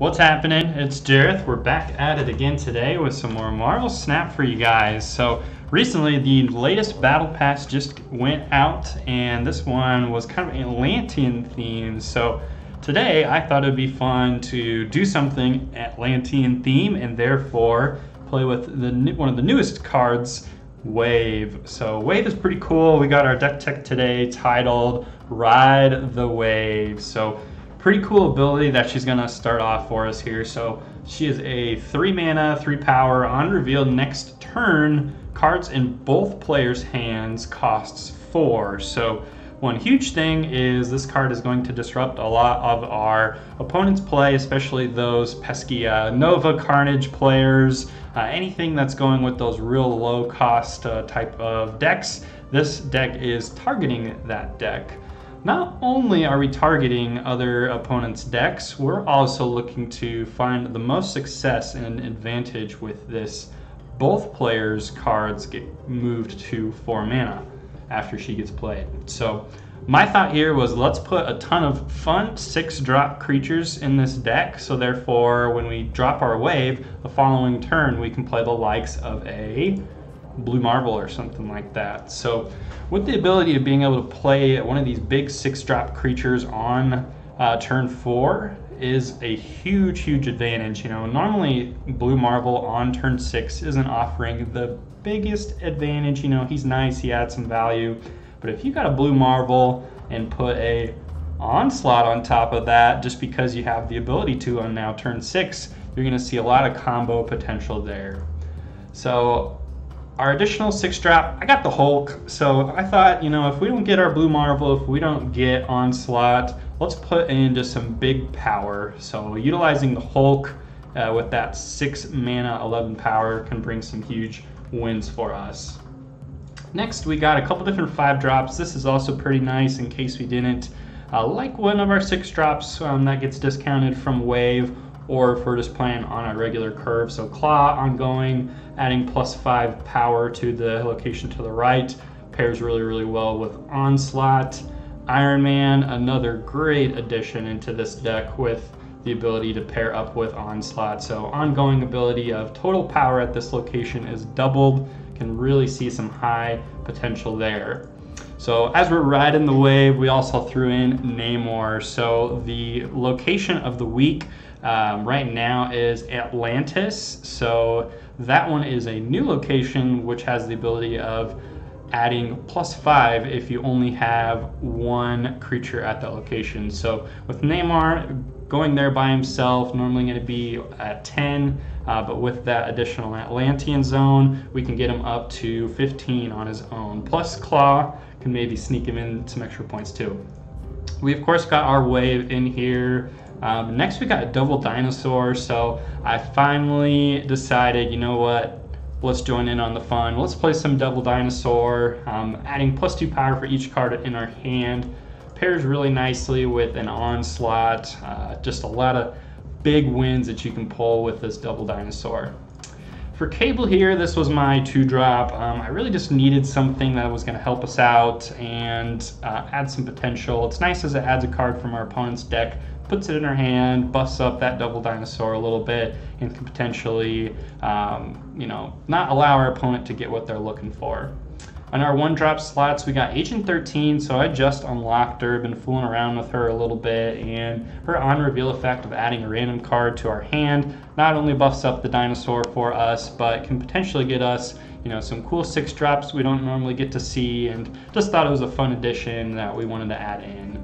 What's happening? It's Jareth. We're back at it again today with some more Marvel Snap for you guys. So recently the latest Battle Pass just went out, and this one was kind of Atlantean themed. So today I thought it'd be fun to do something Atlantean theme and therefore play with one of the newest cards, Wave. So Wave is pretty cool. We got our deck tech today titled Ride the Wave. So pretty cool ability that she's gonna start off for us here. So she is a 3 mana, 3 power. On reveal next turn, cards in both players' hands costs 4. So one huge thing is this card is going to disrupt a lot of our opponent's play, especially those pesky Nova Carnage players, anything that's going with those real low cost type of decks. This deck is targeting that deck. Not only are we targeting other opponents' decks, we're also looking to find the most success and advantage with this. Both players' cards get moved to 4 mana after she gets played. So my thought here was, let's put a ton of fun 6-drop creatures in this deck, so therefore when we drop our wave, the following turn we can play the likes of a Blue Marvel or something like that. So with the ability of being able to play one of these big 6-drop creatures on turn 4 is a huge advantage. You know, normally Blue Marvel on turn 6 isn't offering the biggest advantage. You know, he's nice, he adds some value, but if you got a Blue Marvel and put a Onslaught on top of that, just because you have the ability to on now turn 6, you're going to see a lot of combo potential there. So our additional 6-drop, I got the Hulk, so I thought, you know, if we don't get our Blue Marvel, if we don't get Onslaught, let's put in just some big power. So utilizing the Hulk with that 6 mana, 11 power can bring some huge wins for us. Next, we got a couple different 5-drops. This is also pretty nice in case we didn't like one of our 6-drops that gets discounted from Wave, or if we're just playing on a regular curve. So Claw, ongoing, adding +5 power to the location to the right, pairs really well with Onslaught. Iron Man, another great addition into this deck with the ability to pair up with Onslaught. So ongoing ability of total power at this location is doubled, can really see some high potential there. So as we're riding the wave, we also threw in Namor. So the location of the week right now is Atlantis. So that one is a new location which has the ability of adding +5 if you only have 1 creature at that location. So with Namor going there by himself, normally going to be at 10, but with that additional Atlantean zone, we can get him up to 15 on his own. Plus Claw can maybe sneak him in some extra points too. We of course got our wave in here. Next we got a double dinosaur, so I finally decided, you know what, let's join in on the fun. Let's play some double dinosaur, adding +2 power for each card in our hand. Pairs really nicely with an Onslaught, just a lot of big wins that you can pull with this double dinosaur. For Cable here, this was my 2-drop. I really just needed something that was going to help us out and add some potential. It's nice as it adds a card from our opponent's deck, puts it in our hand, buffs up that double dinosaur a little bit, and can potentially, you know, not allow our opponent to get what they're looking for. On our 1-drop slots, we got Agent 13, so I just unlocked her, been fooling around with her a little bit, and her on-reveal effect of adding a random card to our hand not only buffs up the dinosaur for us, but can potentially get us, you know, some cool 6-drops we don't normally get to see, and just thought it was a fun addition that we wanted to add in.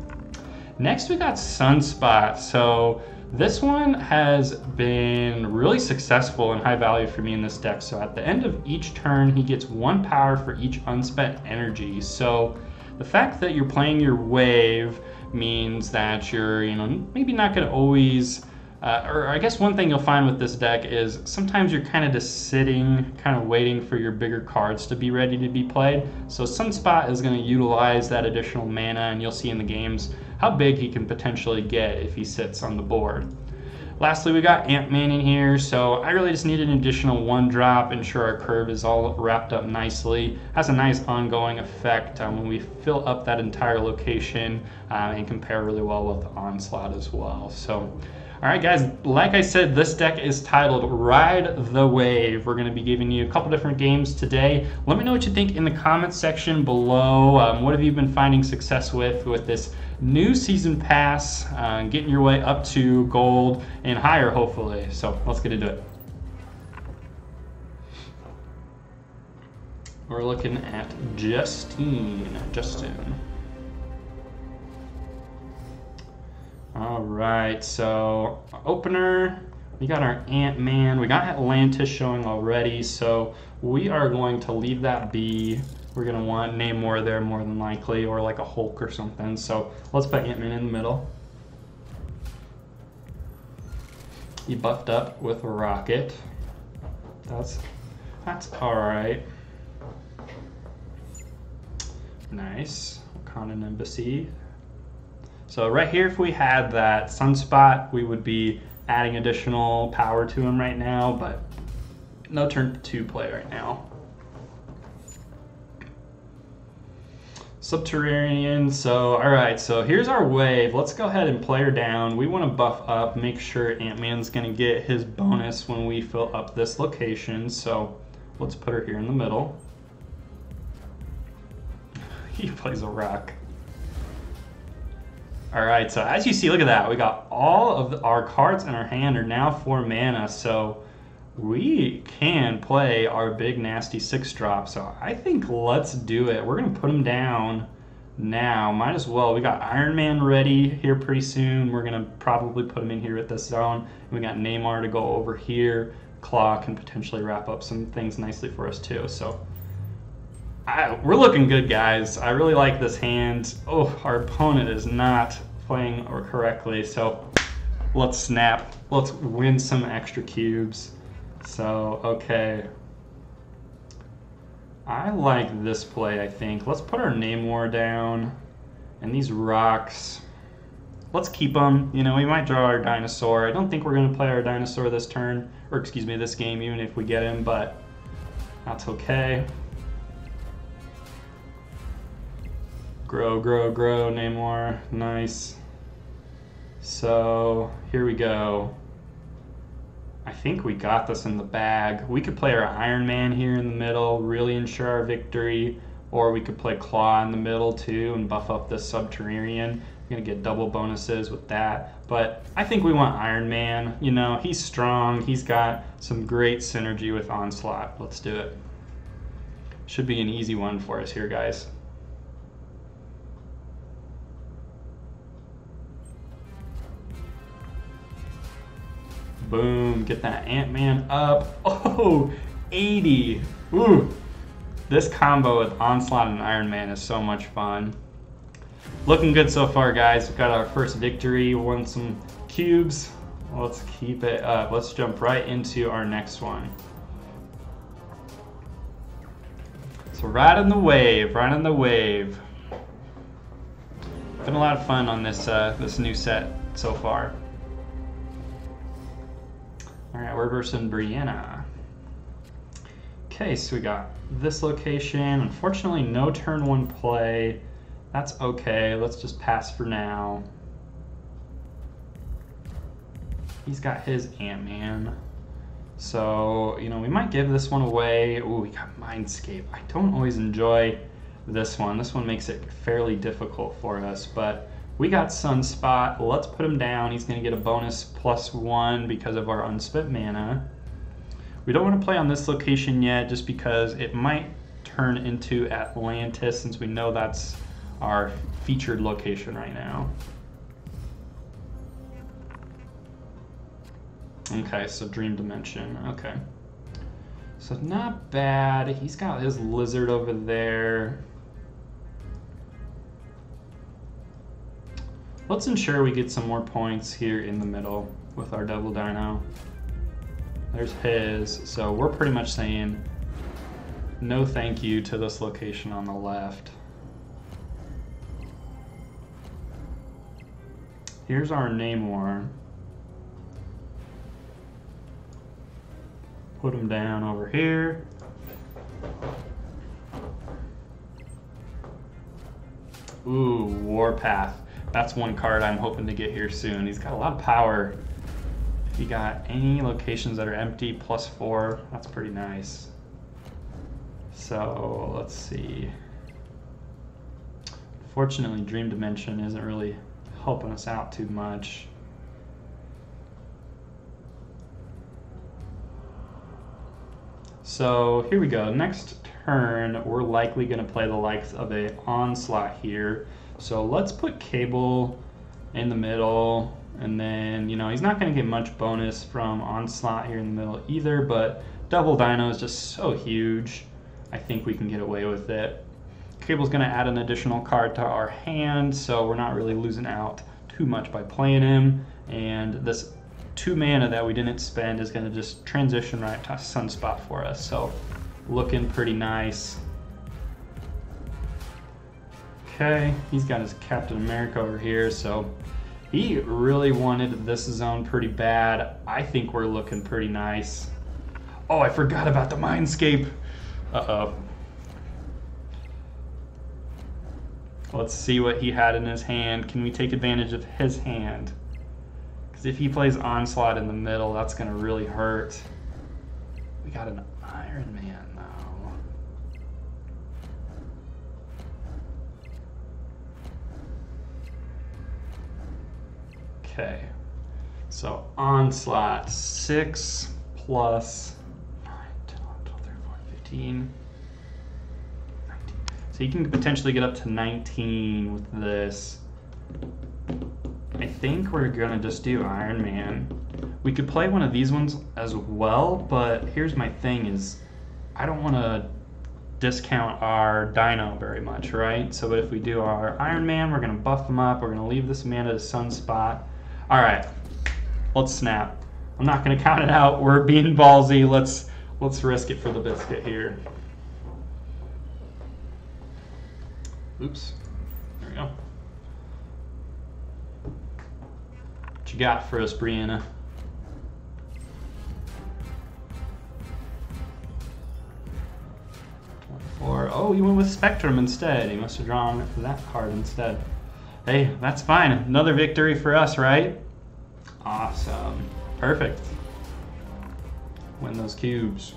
Next, we got Sunspot. So this one has been really successful and high value for me in this deck. So at the end of each turn, he gets 1 power for each unspent energy. So the fact that you're playing your wave means that you're, you know, maybe not going to always, or I guess one thing you'll find with this deck is sometimes you're kind of just sitting, kind of waiting for your bigger cards to be ready to be played. So Sunspot is going to utilize that additional mana, and you'll see in the games how big he can potentially get if he sits on the board. Lastly, we got Ant-Man in here, so I really just needed an additional 1-drop, ensure our curve is all wrapped up nicely. Has a nice ongoing effect when we fill up that entire location and compare really well with Onslaught as well. So All right, guys, like I said, this deck is titled Ride the Wave. We're going to be giving you a couple different games today. Let me know what you think in the comments section below. What have you been finding success with this new season pass, getting your way up to gold and higher, hopefully. So let's get into it. We're looking at Justin. All right, so opener, we got our Ant-Man. We got Atlantis showing already, so we are going to leave that be. We're gonna want Namor there more than likely, or like a Hulk or something. So let's put Ant-Man in the middle. He buffed up with a rocket. That's all right. Nice. Wakanda Embassy. So right here, if we had that Sunspot, we would be adding additional power to him right now, but no turn 2 play right now. Subterranean, so all right, so here's our wave. Let's go ahead and play her down. We want to buff up, make sure Ant-Man's gonna get his bonus when we fill up this location, so let's put her here in the middle. He plays a rock. All right, so as you see, look at that. We got all of our cards in our hand are now 4 mana, so we can play our big nasty 6-drop. So I think let's do it. We're gonna put him down now. Might as well. We got Iron Man ready here pretty soon. We're gonna probably put him in here at this zone. We got Namor to go over here. Claw can potentially wrap up some things nicely for us too. So we're looking good, guys. I really like this hand. Oh, our opponent is not playing correctly, so let's snap. Let's win some extra cubes. So, okay. I like this play, I think. Let's put our Namor down. And these rocks, let's keep them. You know, we might draw our dinosaur. I don't think we're going to play our dinosaur this turn, or excuse me, this game, even if we get him, but that's okay. Grow, grow, grow, Namor. Nice. So here we go. I think we got this in the bag. We could play our Iron Man here in the middle, really ensure our victory, or we could play Claw in the middle too and buff up this Subterranean. We're gonna get double bonuses with that. But I think we want Iron Man. You know, he's strong. He's got some great synergy with Onslaught. Let's do it. Should be an easy one for us here, guys. Boom, get that Ant-Man up. Oh, 80. Ooh, this combo with Onslaught and Iron Man is so much fun. Looking good so far, guys. We've got our first victory, won some cubes. Let's keep it up. Let's jump right into our next one. So riding the wave, riding the wave. Been a lot of fun on this this new set so far. All right, we're versing Brianna. Okay, so we got this location. Unfortunately, no turn 1 play. That's okay. Let's just pass for now. He's got his Ant-Man. So, you know, we might give this one away. Ooh, we got Mindscape. I don't always enjoy this one. This one makes it fairly difficult for us, but we got Sunspot. Let's put him down. He's going to get a bonus +1 because of our unspent mana. We don't want to play on this location yet just because it might turn into Atlantis since we know that's our featured location right now. Okay, so Dream Dimension. Okay. So not bad. He's got his lizard over there. Let's ensure we get some more points here in the middle with our double dino. There's his, so we're pretty much saying no thank you to this location on the left. Here's our Namor. Put him down over here. Ooh, Warpath. That's one card I'm hoping to get here soon. He's got a lot of power. You got any locations that are empty, +4. That's pretty nice. So let's see. Fortunately, Dream Dimension isn't really helping us out too much. So here we go. Next turn, we're likely going to play the likes of a Onslaught here. So let's put Cable in the middle, and then, you know, he's not going to get much bonus from Onslaught here in the middle either, but Double Dino is just so huge. I think we can get away with it. Cable's going to add an additional card to our hand, so we're not really losing out too much by playing him. And this 2 mana that we didn't spend is going to just transition right to Sunspot for us. So looking pretty nice. Okay, he's got his Captain America over here, so he really wanted this zone pretty bad. I think we're looking pretty nice. Oh, I forgot about the Mindscape. Uh-oh. Let's see what he had in his hand. Can we take advantage of his hand? Because if he plays Onslaught in the middle, that's going to really hurt. We got an Iron Man, though. Okay. So Onslaught, 6 plus 9, 10, 11, 12, 13, 14, 15. So you can potentially get up to 19 with this. I think we're gonna just do Iron Man. We could play one of these ones as well, but here's my thing is, I don't wanna discount our Dino very much, right? So if we do our Iron Man, we're gonna buff them up, we're gonna leave this mana to Sunspot. All right, let's snap. I'm not gonna count it out, we're being ballsy. Let's risk it for the biscuit here. Oops, there we go. What you got for us, Brianna? Oh, you went with Spectrum instead. He must have drawn that card instead. Hey, that's fine. Another victory for us, right? Awesome. Perfect. Win those cubes.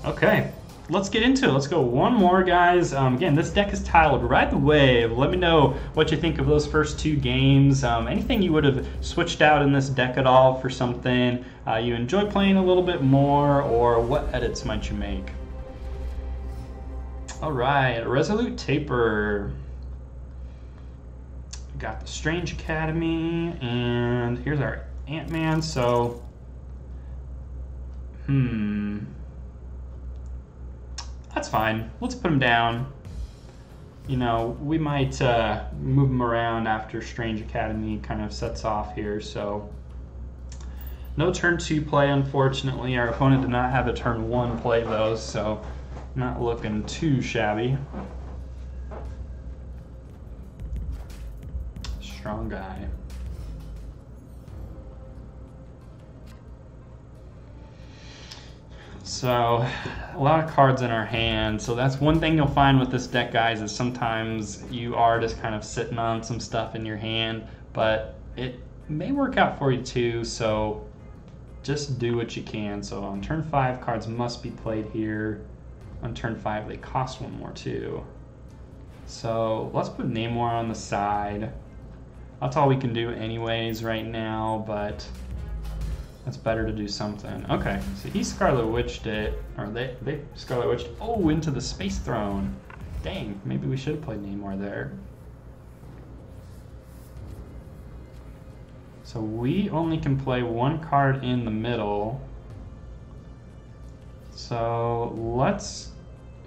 Okay, let's get into it. Let's go one more, guys. Again, this deck is titled Ride the Wave. Let me know what you think of those first 2 games. Anything you would have switched out in this deck at all for something you enjoy playing a little bit more, or what edits might you make? All right, Resolute Taper. Got the Strange Academy, and here's our Ant-Man. So, that's fine. Let's put him down. You know, we might move him around after Strange Academy kind of sets off here. So, no turn 2 play, unfortunately. Our opponent did not have a turn 1 play, though, so not looking too shabby. Strong guy. So, a lot of cards in our hand. So that's one thing you'll find with this deck, guys, is sometimes you are just kind of sitting on some stuff in your hand, but it may work out for you too, so just do what you can. So on turn 5, cards must be played here. On turn 5, they cost 1 more too. So let's put Namor on the side. That's all we can do anyways right now, but that's better to do something. Okay, so he Scarlet Witched it, or they Scarlet Witched, oh, into the Space Throne. Dang, maybe we should have played Namor there. So we only can play 1 card in the middle. So let's,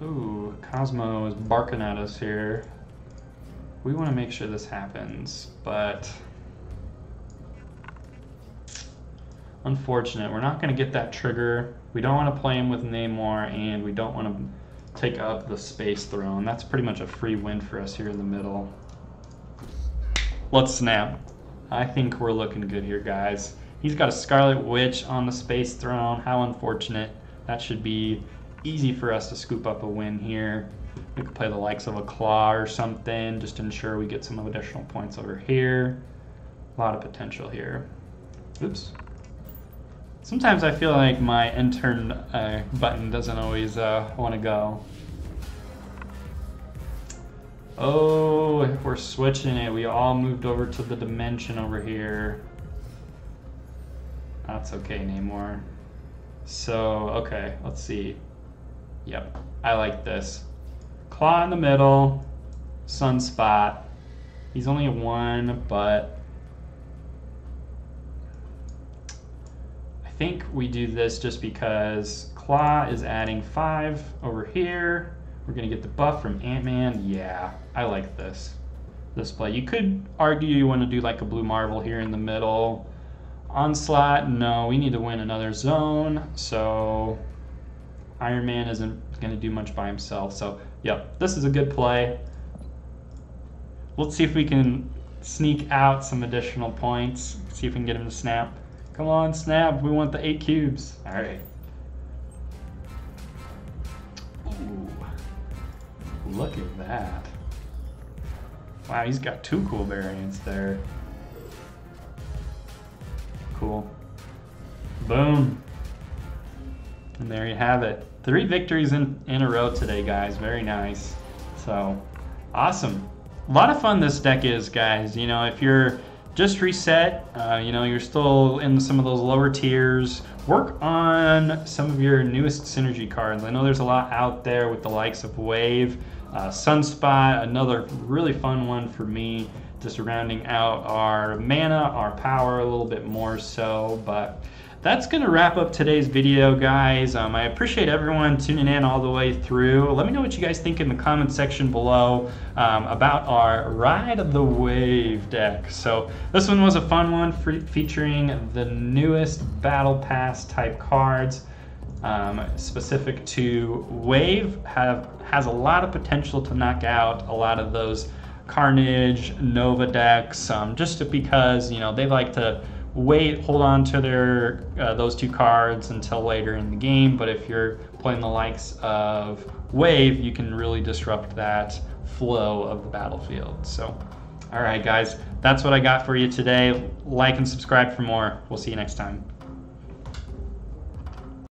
ooh, Cosmo is barking at us here. We want to make sure this happens, but unfortunate. We're not going to get that trigger. We don't want to play him with Namor, and we don't want to take up the Space Throne. That's pretty much a free win for us here in the middle. Let's snap. I think we're looking good here, guys. He's got a Scarlet Witch on the Space Throne. How unfortunate. That should be easy for us to scoop up a win here. We could play the likes of a Claw or something, just to ensure we get some additional points over here. A lot of potential here. Oops. Sometimes I feel like my end turn button doesn't always want to go. Oh, we're switching it. We all moved over to the dimension over here. That's okay, Namor. So, okay, let's see. Yep, I like this. Claw in the middle, Sunspot. He's only a 1, but I think we do this just because Claw is adding 5 over here. We're gonna get the buff from Ant-Man. Yeah, I like this play. You could argue you want to do like a blue Marvel here in the middle. Onslaught, no, we need to win another zone, so Iron Man isn't going to do much by himself. So, yep, this is a good play. Let's see if we can sneak out some additional points. See if we can get him to snap. Come on, snap. We want the 8 cubes. All right. Ooh, look at that. Wow, he's got 2 cool variants there. Cool. Boom. And there you have it. 3 victories in a row today, guys. Very nice. So, awesome. A lot of fun this deck is, guys. You know, if you're just reset, you know, you're still in some of those lower tiers, work on some of your newest synergy cards. I know there's a lot out there with the likes of Wave, Sunspot, another really fun one for me. Just rounding out our mana, our power a little bit more so, but that's going to wrap up today's video, guys. I appreciate everyone tuning in all the way through. Let me know what you guys think in the comment section below about our Ride the Wave deck. So this one was a fun one featuring the newest Battle Pass type cards. Specific to Wave, has a lot of potential to knock out a lot of those Carnage, Nova decks, just because, you know, they like to hold on to their those 2 cards until later in the game. But if you're playing the likes of Wave, you can really disrupt that flow of the battlefield. So, all right, guys, that's what I got for you today. Like and subscribe for more. We'll see you next time.